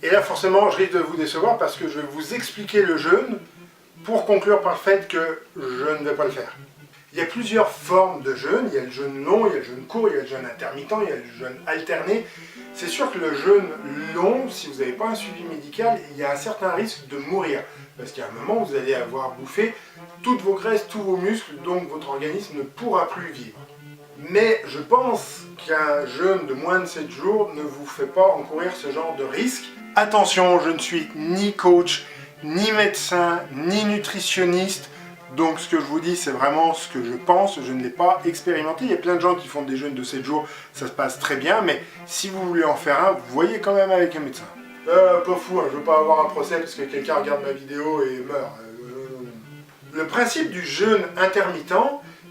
Et là, forcément, je risque de vous décevoir parce que je vais vous expliquer le jeûne pour conclure par le fait que je ne vais pas le faire. Il y a plusieurs formes de jeûne. Il y a le jeûne long, il y a le jeûne court, il y a le jeûne intermittent, il y a le jeûne alterné. C'est sûr que le jeûne long, si vous n'avez pas un suivi médical, il y a un certain risque de mourir. Parce qu'à un moment, vous allez avoir bouffé toutes vos graisses, tous vos muscles, donc votre organisme ne pourra plus vivre. Mais je pense qu'un jeûne de moins de 7 jours ne vous fait pas encourir ce genre de risque. Attention, je ne suis ni coach, ni médecin, ni nutritionniste. Donc ce que je vous dis, c'est vraiment ce que je pense, je ne l'ai pas expérimenté. Il y a plein de gens qui font des jeûnes de 7 jours, ça se passe très bien, mais si vous voulez en faire un, vous voyez quand même avec un médecin. Pas fou, hein, je ne veux pas avoir un procès parce que quelqu'un regarde ma vidéo et meurt. Le principe du jeûne intermittent,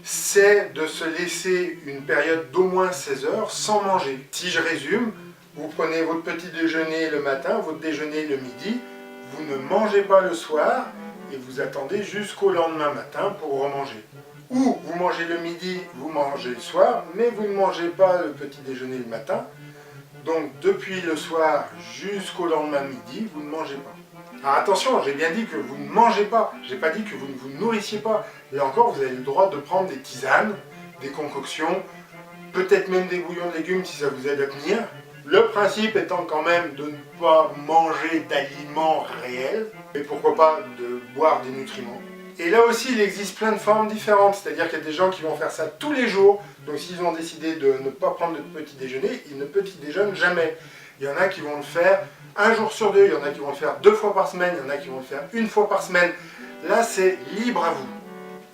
c'est de se laisser une période d'au moins 16 heures sans manger. Si je résume, vous prenez votre petit déjeuner le matin, votre déjeuner le midi, vous ne mangez pas le soir, et vous attendez jusqu'au lendemain matin pour remanger. Ou vous mangez le midi, vous mangez le soir, mais vous ne mangez pas le petit déjeuner le matin. Donc depuis le soir jusqu'au lendemain midi, vous ne mangez pas. Alors attention, j'ai bien dit que vous ne mangez pas, j'ai pas dit que vous ne vous nourrissiez pas. Là encore, vous avez le droit de prendre des tisanes, des concoctions, peut-être même des bouillons de légumes si ça vous aide à tenir. Le principe étant quand même de ne pas manger d'aliments réels, et pourquoi pas de boire des nutriments. Et là aussi, il existe plein de formes différentes, c'est-à-dire qu'il y a des gens qui vont faire ça tous les jours, donc s'ils ont décidé de ne pas prendre de petit déjeuner, ils ne petit déjeunent jamais. Il y en a qui vont le faire un jour sur deux, il y en a qui vont le faire 2 fois par semaine, il y en a qui vont le faire 1 fois par semaine. Là, c'est libre à vous.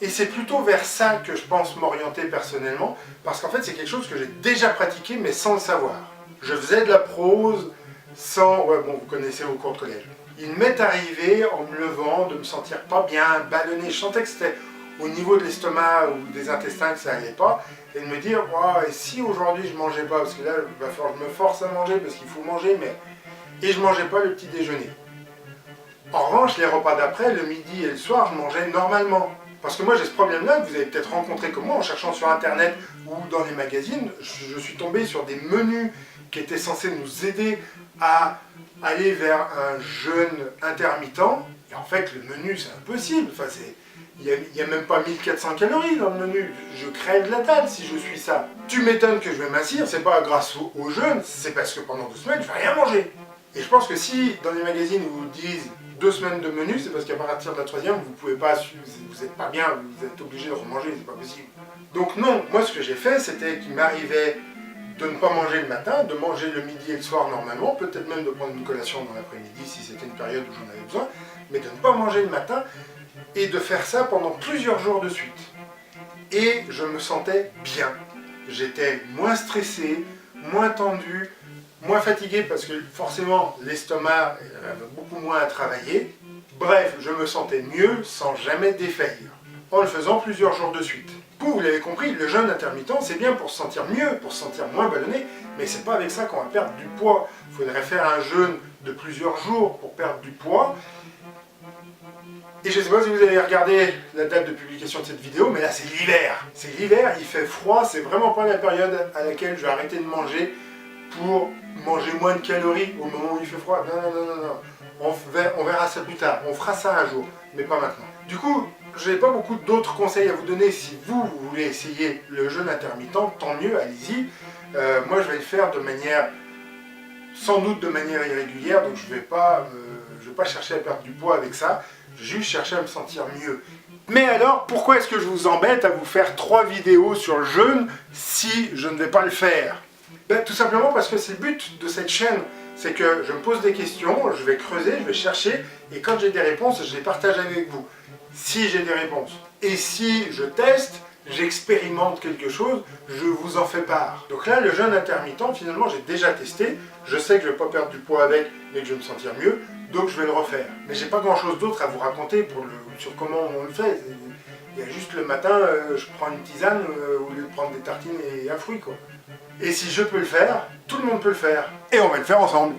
Et c'est plutôt vers ça que je pense m'orienter personnellement, parce qu'en fait, c'est quelque chose que j'ai déjà pratiqué, mais sans le savoir. Je faisais de la prose sans... Ouais, bon, vous connaissez vos cours de collège. Il m'est arrivé, en me levant, de me sentir pas bien, ballonné. Je sentais que c'était au niveau de l'estomac ou des intestins que ça allait pas. Et de me dire, wow, et si aujourd'hui je mangeais pas, parce que là, il va falloir que je me force à manger, parce qu'il faut manger, mais... Et je mangeais pas le petit déjeuner. En revanche, les repas d'après, le midi et le soir, je mangeais normalement. Parce que moi j'ai ce problème-là, que vous avez peut-être rencontré comme moi, en cherchant sur internet ou dans les magazines, je suis tombé sur des menus qui étaient censés nous aider à aller vers un jeûne intermittent. Et en fait, le menu, c'est impossible. Enfin, il n'y a même pas 1400 calories dans le menu. Je crève la dalle si je suis ça. Tu m'étonnes que je vais mincir, c'est pas grâce au jeûne, c'est parce que pendant 2 semaines, je vais rien manger. Et je pense que si, dans les magazines, vous disent 2 semaines de menu, c'est parce qu'à partir de la 3e, vous pouvez pas, vous n'êtes pas bien, vous êtes obligé de remanger, c'est pas possible. Donc non, moi ce que j'ai fait, c'était qu'il m'arrivait de ne pas manger le matin, de manger le midi et le soir normalement, peut-être même de prendre une collation dans l'après-midi si c'était une période où j'en avais besoin, mais de ne pas manger le matin et de faire ça pendant plusieurs jours de suite. Et je me sentais bien. J'étais moins stressé, moins tendu, moins fatigué parce que forcément l'estomac avait beaucoup moins à travailler. Bref, je me sentais mieux sans jamais défaillir, en le faisant plusieurs jours de suite. Vous l'avez compris, le jeûne intermittent, c'est bien pour se sentir mieux, pour se sentir moins ballonné, mais c'est pas avec ça qu'on va perdre du poids. Il faudrait faire un jeûne de plusieurs jours pour perdre du poids. Et je ne sais pas si vous avez regardé la date de publication de cette vidéo, mais là c'est l'hiver. C'est l'hiver, il fait froid, c'est vraiment pas la période à laquelle je vais arrêter de manger pour manger moins de calories au moment où il fait froid. Non, non, non, non, non. On verra ça plus tard, on fera ça un jour, mais pas maintenant. Du coup, je n'ai pas beaucoup d'autres conseils à vous donner. Si vous voulez essayer le jeûne intermittent, tant mieux, allez-y. Moi, je vais le faire de manière, sans doute de manière irrégulière, donc je ne vais pas chercher à perdre du poids avec ça. Je vais juste chercher à me sentir mieux. Mais alors, pourquoi est-ce que je vous embête à vous faire 3 vidéos sur le jeûne si je ne vais pas le faire? Ben, tout simplement parce que c'est le but de cette chaîne. C'est que je me pose des questions, je vais creuser, je vais chercher, et quand j'ai des réponses, je les partage avec vous. Si j'ai des réponses. Et si je teste, j'expérimente quelque chose, je vous en fais part. Donc là, le jeûne intermittent, finalement, j'ai déjà testé. Je sais que je ne vais pas perdre du poids avec, mais que je vais me sentir mieux. Donc je vais le refaire. Mais j'ai pas grand chose d'autre à vous raconter sur comment on le fait. Il y a juste le matin, je prends une tisane au lieu de prendre des tartines et un fruit, quoi. Et si je peux le faire, tout le monde peut le faire. Et on va le faire ensemble.